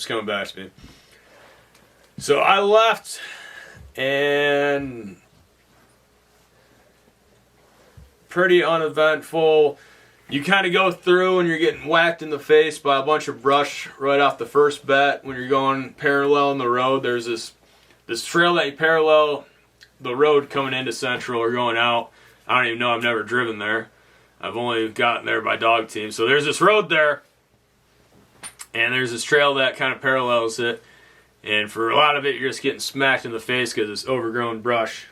It's coming back to me. So I left, and pretty uneventful. You kind of go through and you're getting whacked in the face by a bunch of brush right off the first bet when you're going parallel in the road. There's this trail that you parallel the road coming into Central or going out. I don't even know. I've never driven there. I've only gotten there by dog team. So there's this road there, and there's this trail that kind of parallels it. And for a lot of it, you're just getting smacked in the face because it's overgrown brush.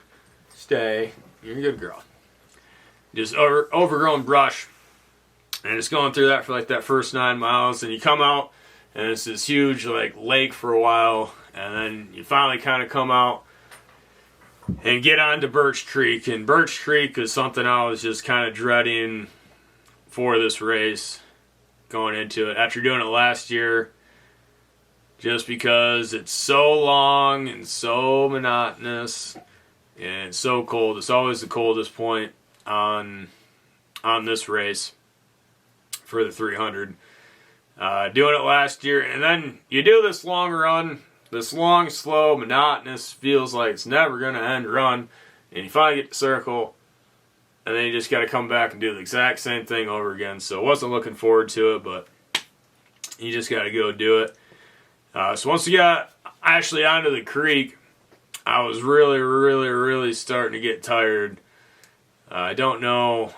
Stay. You're a good girl. Just overgrown brush. And it's going through that for like that first 9 miles. And you come out, and it's this huge like lake for a while. And then you finally kind of come out and get onto Birch Creek. And Birch Creek is something I was just kind of dreading for this race going into it. After doing it last year, just because it's so long and so monotonous and it's so cold. It's always the coldest point on this race for the 300. Doing it last year, and then you do this long run, this long, slow, monotonous, feels like it's never going to end run, and you finally get to Circle, and then you just got to come back and do the exact same thing over again. So I wasn't looking forward to it, but you just got to go do it. So once we got actually onto the creek, I was really starting to get tired. I don't know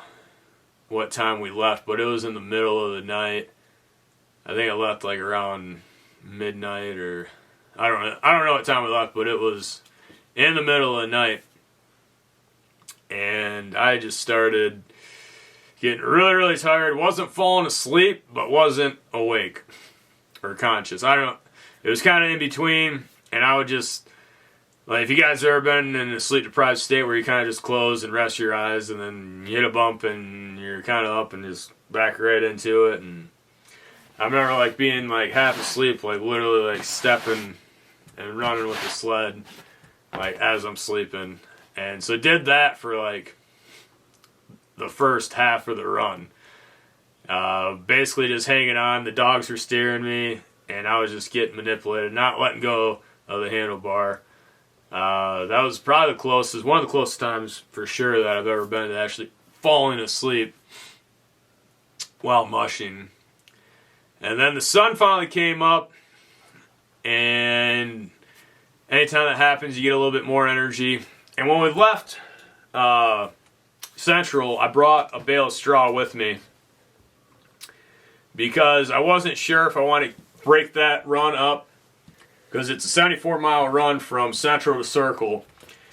what time we left, but it was in the middle of the night. I think I left like around midnight, or I don't know what time we left, but it was in the middle of the night. And I just started getting really tired. Wasn't falling asleep, but wasn't awake or conscious. It was kind of in between, and I would just, like, if you guys have ever been in a sleep-deprived state where you kind of just close and rest your eyes, and then you hit a bump, and you're kind of up and just back right into it. And I remember, like, being, like, half asleep, like, literally, like, stepping and running with the sled, like, as I'm sleeping. And so did that for, like, the first half of the run. Basically just hanging on. The dogs were steering me, and I was just getting manipulated, not letting go of the handlebar. That was probably one of the closest times for sure that I've ever been to actually falling asleep while mushing. And then the sun finally came up, and anytime that happens, you get a little bit more energy. And when we left Central, I brought a bale of straw with me because I wasn't sure if I wanted to break that run up, because it's a 74-mile run from Central to Circle.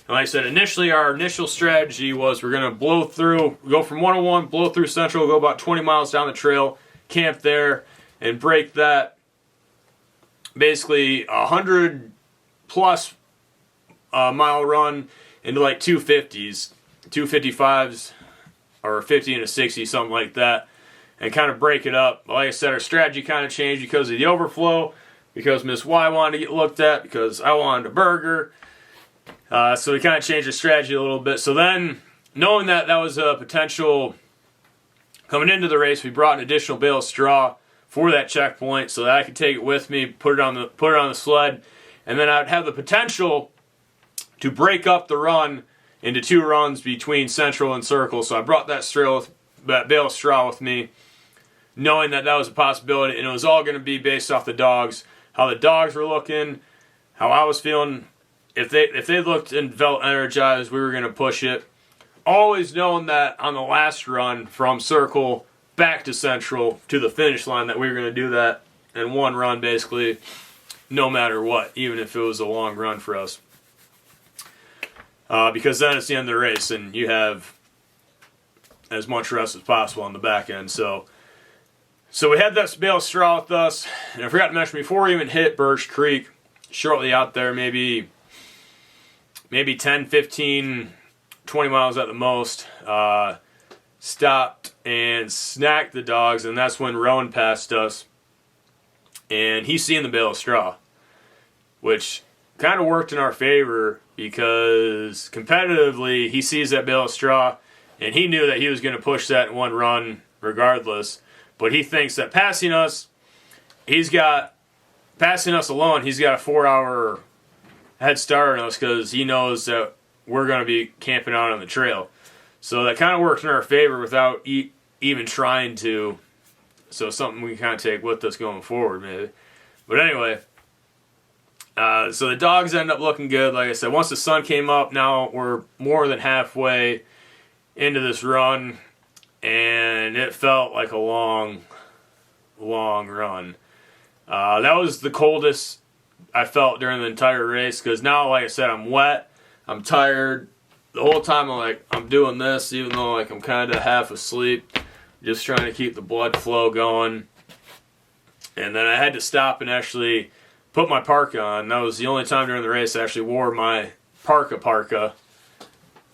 And like I said, initially our initial strategy was we're going to go from 101, blow through Central, go about 20 miles down the trail, camp there, and break that basically 100-plus mile run into like 250s, 255s, or 50 and a 60, something like that, and kind of break it up. Like I said, our strategy kind of changed because of the overflow, because Miss Y wanted to get looked at, because I wanted a burger. So we kind of changed the strategy a little bit. So then, knowing that that was a potential coming into the race, we brought an additional bale of straw for that checkpoint so that I could take it with me, put it on the sled, and then I'd have the potential to break up the run into 2 runs between Central and Circle. So I brought that bale of straw with me, knowing that that was a possibility, and it was all going to be based off the dogs, how the dogs were looking, how I was feeling. If they looked and felt energized, we were going to push it. Always knowing that on the last run from Circle back to Central to the finish line that we were going to do that in one run basically, no matter what, even if it was a long run for us. Because then it's the end of the race and you have as much rest as possible on the back end. So we had that bale of straw with us, and I forgot to mention, before we even hit Birch Creek, shortly out there, maybe 10, 15, 20 miles at the most, stopped and snacked the dogs, and that's when Rowan passed us, and he's seen the bale of straw, which kind of worked in our favor because competitively he sees that bale of straw, and he knew that he was going to push that in one run regardless. But he thinks that passing us, he's got passing us alone, he's got a 4-hour head start on us because he knows that we're going to be camping out on the trail. So that kind of worked in our favor without even trying to. So something we can kind of take with us going forward, maybe. But anyway, so the dogs end up looking good. Like I said, once the sun came up, now we're more than halfway into this run, and it felt like a long run. That was the coldest I felt during the entire race because now, like I said, I'm wet, I'm tired. The whole time I'm doing this, even though like I'm kind of half asleep, just trying to keep the blood flow going. And then I had to stop and actually put my parka on. That was the only time during the race I actually wore my parka.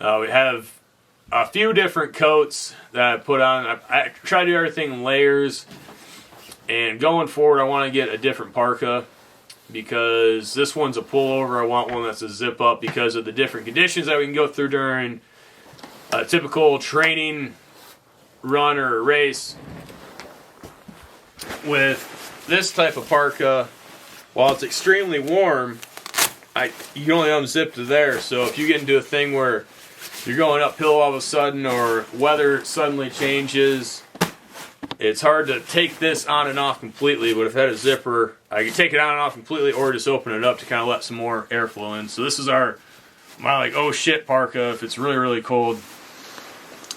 We have a few different coats that I put on. I try to do everything in layers. And going forward, I want to get a different parka because this one's a pullover. I want one that's a zip up because of the different conditions that we can go through during a typical training run or race. With this type of parka, while it's extremely warm, you can only unzip to there. So if you get into a thing where you're going uphill all of a sudden or weather suddenly changes, it's hard to take this on and off completely, but if I had a zipper, I could take it on and off completely or just open it up to kind of let some more airflow in. So this is my like, oh shit parka if it's really, really cold.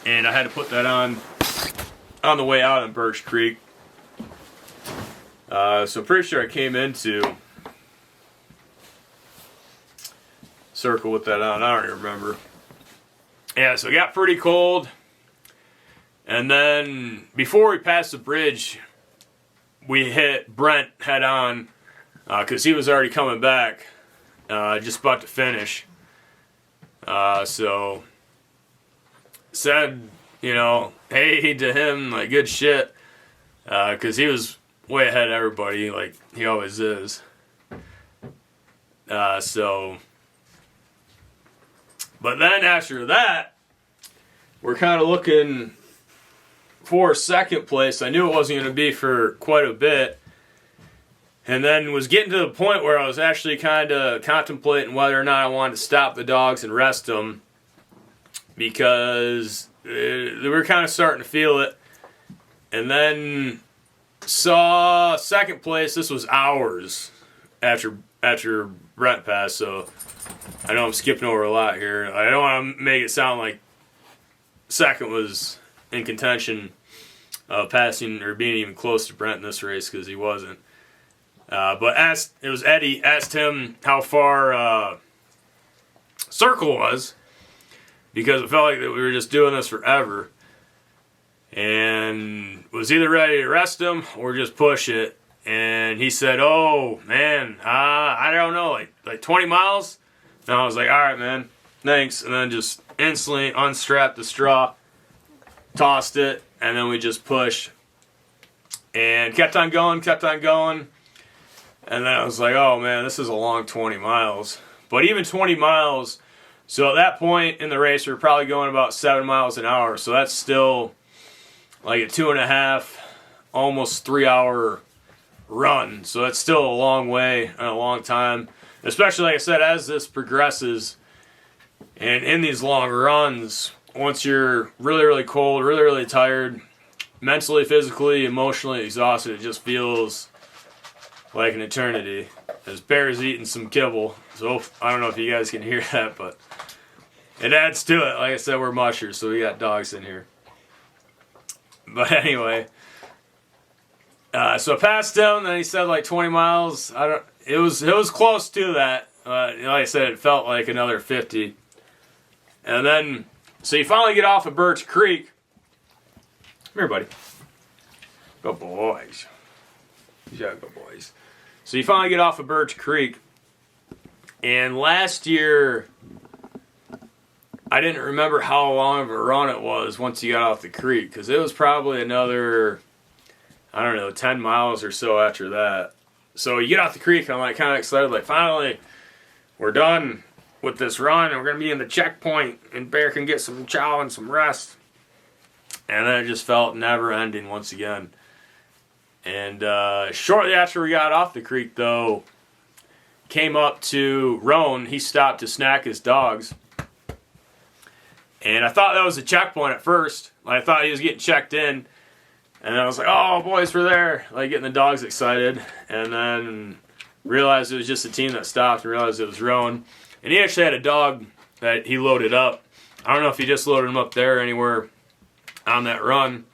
And I had to put that on the way out on Birch Creek. So pretty sure I came into Circle with that on. I don't even remember. Yeah, so it got pretty cold. And then before we passed the bridge, we hit Brent head on because he was already coming back, just about to finish. So said, hey to him, like good shit, because he was way ahead of everybody, like he always is. But then after that, we're kind of looking for second place. I knew it wasn't going to be for quite a bit. And then was getting to the point where I was actually kind of contemplating whether or not I wanted to stop the dogs and rest them because they were kind of starting to feel it. And then saw second place. This was hours after Brent passed, so I know I'm skipping over a lot here. I don't want to make it sound like second was in contention of passing or being even close to Brent in this race because he wasn't. But Eddie asked him how far Circle was because it felt like that we were just doing this forever and was either ready to rest him or just push it. And he said, oh, man, I don't know, like 20 miles? And I was like, all right, man, thanks. And then just instantly unstrapped the straw, tossed it, and then we just pushed. And kept on going. And then I was like, oh, man, this is a long 20 miles. But even 20 miles, so at that point in the race, we were probably going about 7 miles an hour. So that's still like a 2.5, almost 3 hour run. So that's still a long way and a long time. Especially, like I said, as this progresses and in these long runs, once you're really, really cold, really, really tired, mentally, physically, emotionally exhausted, it just feels like an eternity. As Bear's eating some kibble. So I don't know if you guys can hear that, but it adds to it. Like I said, we're mushers, so we got dogs in here. But anyway, so I passed him, and he said like 20 miles. It was close to that. Like I said, it felt like another 50. And then, so you finally get off of Birch Creek. Come here, buddy. Good boys. Yeah, good boys. So you finally get off of Birch Creek. And last year, I didn't remember how long of a run it was once you got off the creek. Because it was probably another, 10 miles or so after that. So you get off the creek, and I'm like kind of excited. Like, finally, we're done with this run. And we're going to be in the checkpoint. And Bear can get some chow and some rest. And then it just felt never ending once again. And shortly after we got off the creek, though, came up to Roan. He stopped to snack his dogs. And I thought that was a checkpoint at first. Like, I thought he was getting checked in. And I was like, oh, boys, we're there. Like, getting the dogs excited. And then realized it was just the team that stopped and realized it was Roan. And he actually had a dog that he loaded up. I don't know if he just loaded him up there or anywhere on that run.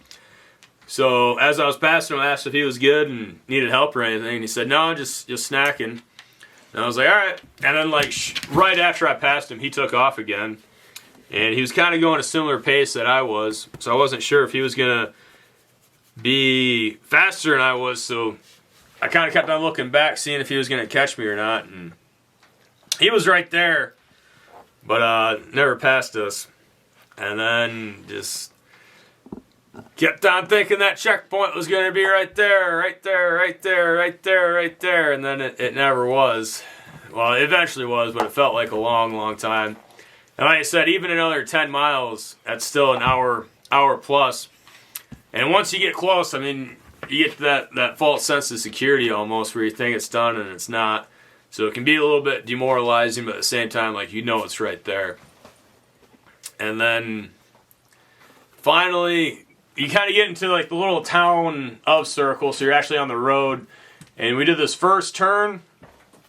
So as I was passing him, I asked if he was good and needed help or anything. And he said, no, just snacking. And I was like, all right. And then, like, right after I passed him, he took off again. And he was kind of going a similar pace that I was. So I wasn't sure if he was going to be faster than I was. So I kind of kept on looking back, seeing if he was going to catch me or not. And he was right there, but never passed us. And then just kept on thinking that checkpoint was going to be right there, right there, right there, right there, right there. And then it never was. Well, it eventually was, but it felt like a long, long time. And like I said, even another 10 miles, that's still an hour plus. And once you get close, I mean, you get to that false sense of security almost where you think it's done and it's not. So it can be a little bit demoralizing, but at the same time, like, you know it's right there. And then finally, you kind of get into like the little town of Circle, so you're actually on the road. And we did this first turn,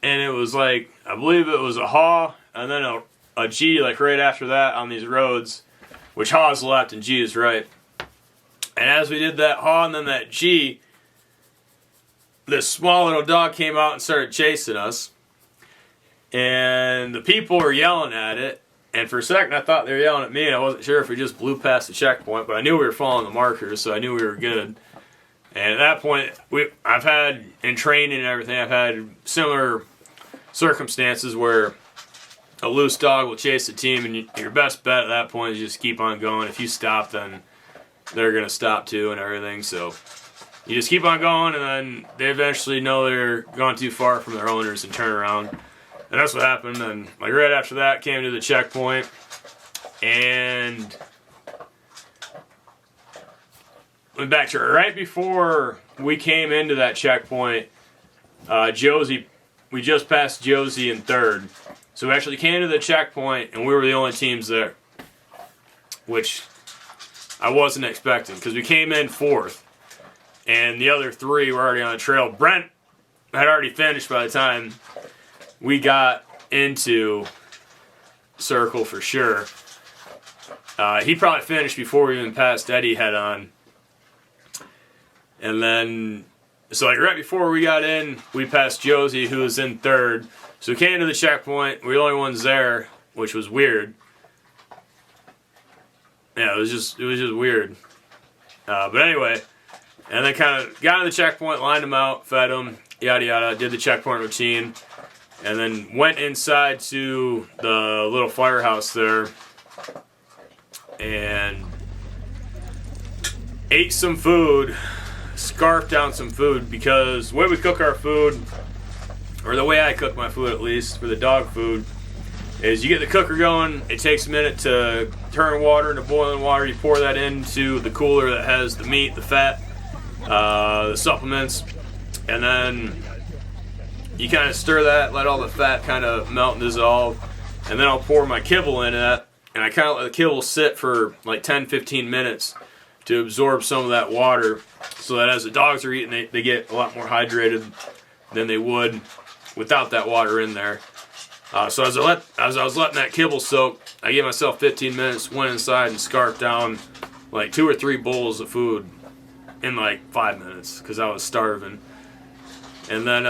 and it was like, I believe it was a haw, and then a G like right after that on these roads, which haw is left and G is right. And as we did that haw and then that G, this small little dog came out and started chasing us. And the people were yelling at it. And for a second, I thought they were yelling at me. And I wasn't sure if we just blew past the checkpoint. But I knew we were following the markers, so I knew we were good. And at that point, I've had, in training and everything, I've had similar circumstances where a loose dog will chase the team. And your best bet at that point is just keep on going. If you stop, then they're going to stop too and everything. So you just keep on going, and then they eventually know they're gone too far from their owners and turn around. And that's what happened. And like right after that, came to the checkpoint, and went back to right before we came into that checkpoint. Josie, we just passed Josie in third, so we actually came to the checkpoint, and we were the only teams there, which I wasn't expecting because we came in fourth, and the other three were already on the trail. Brent had already finished by the time we got into Circle for sure. He probably finished before we even passed Eddie head on. And then, so like right before we got in, we passed Josie, who was in third. So we came to the checkpoint. We were the only ones there, which was weird. Yeah, it was just weird. But anyway, and then kind of got to the checkpoint, lined them out, fed them, yada yada, did the checkpoint routine. And then went inside to the little firehouse there and ate some food, scarfed down some food, because the way we cook our food, or the way I cook my food at least, for the dog food, is you get the cooker going, it takes a minute to turn water into boiling water, you pour that into the cooler that has the meat, the fat, the supplements, and then you kind of stir that, let all the fat kind of melt and dissolve, and then I'll pour my kibble in that, and I kind of let the kibble sit for like 10-15 minutes to absorb some of that water, so that as the dogs are eating, they get a lot more hydrated than they would without that water in there. So as I was letting that kibble soak, I gave myself 15 minutes, went inside and scarfed down like 2 or 3 bowls of food in like 5 minutes because I was starving. And then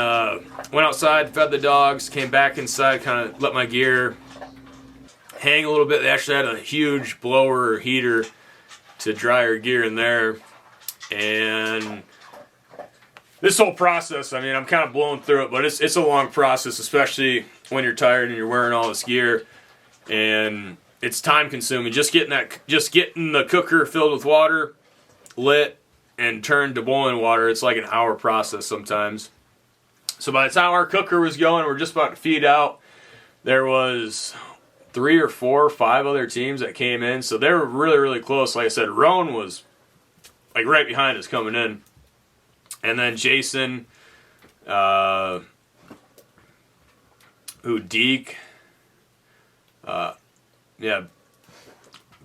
went outside, fed the dogs, came back inside, kind of let my gear hang a little bit. They actually had a huge blower or heater to dry our gear in there. And this whole process, I mean, I'm kind of blowing through it, but it's a long process, especially when you're tired and you're wearing all this gear. And it's time consuming. Just getting the cooker filled with water, lit, and turned to boiling water, it's like an hour process sometimes. So by the time our cooker was going, we're just about to feed out, there was 3 or 4 or 5 other teams that came in. So they were really, really close. Like I said, Roan was like right behind us coming in. And then Jason, Deke,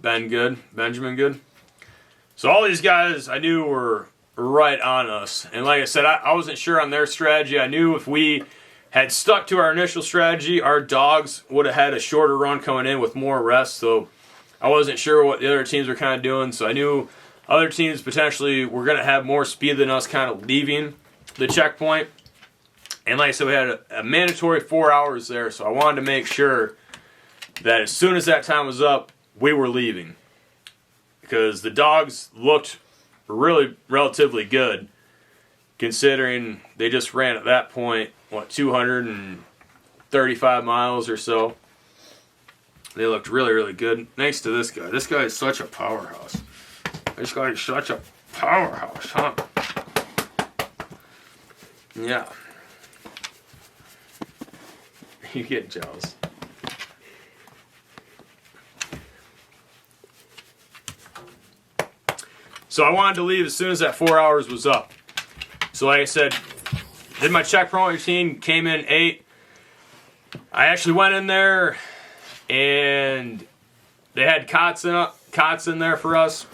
Benjamin Good. So all these guys I knew were right on us. And like I said, I wasn't sure on their strategy. I knew if we had stuck to our initial strategy, our dogs would have had a shorter run coming in with more rest. So I wasn't sure what the other teams were kind of doing. So I knew other teams potentially were going to have more speed than us kind of leaving the checkpoint. And like I said, we had a mandatory 4 hours there. So I wanted to make sure that as soon as that time was up, we were leaving. Because the dogs looked really relatively good, considering they just ran at that point, 235 miles or so. They looked really, really good. Thanks to this guy. This guy is such a powerhouse. This guy is such a powerhouse, huh? Yeah. You get jealous. So I wanted to leave as soon as that 4 hours was up. So like I said, did my checkpoint routine, came in 8. I actually went in there and they had cots in there for us.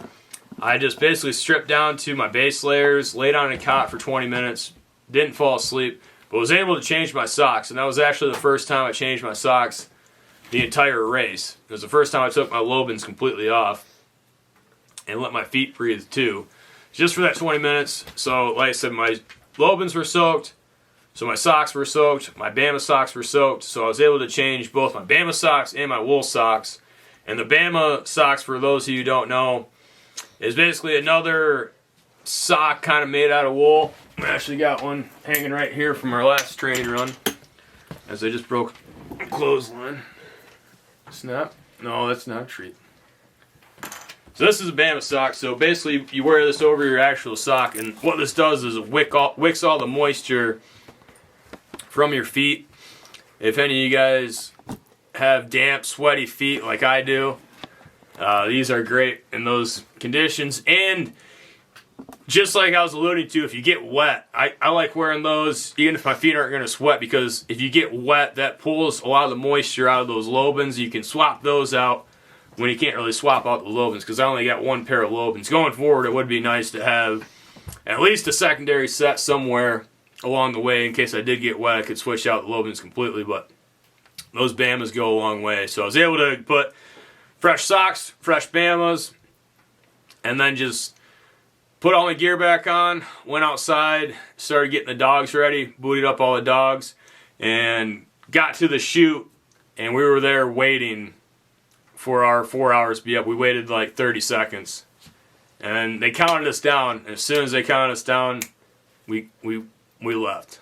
I just basically stripped down to my base layers, laid on a cot for 20 minutes, didn't fall asleep, but was able to change my socks. And that was actually the first time I changed my socks the entire race. It was the first time I took my Lobans completely off and let my feet breathe too, just for that 20 minutes. So like I said, my Lobans were soaked, so my socks were soaked, my Bama socks were soaked, so I was able to change both my Bama socks and my wool socks. And the Bama socks, for those of you who don't know, is basically another sock kind of made out of wool. I actually got one hanging right here from our last training run, as I just broke a clothesline. Snap? No, that's not a treat. So this is a Bama sock. So basically you wear this over your actual sock, and what this does is it wicks all the moisture from your feet. If any of you guys have damp, sweaty feet like I do, these are great in those conditions. And just like I was alluding to, if you get wet, I like wearing those even if my feet aren't going to sweat, because if you get wet, that pulls a lot of the moisture out of those Lobans. You can swap those out when you can't really swap out the Lobans, because I only got one pair of Lobans. Going forward, it would be nice to have at least a secondary set somewhere along the way in case I did get wet. I could switch out the Lobans completely, but those Bamas go a long way. So I was able to put fresh socks, fresh Bamas, and then just put all my gear back on, went outside, started getting the dogs ready, booted up all the dogs, and got to the chute, and we were there waiting for our 4 hours to be up. We waited like 30 seconds, and they counted us down. And as soon as they counted us down, we left.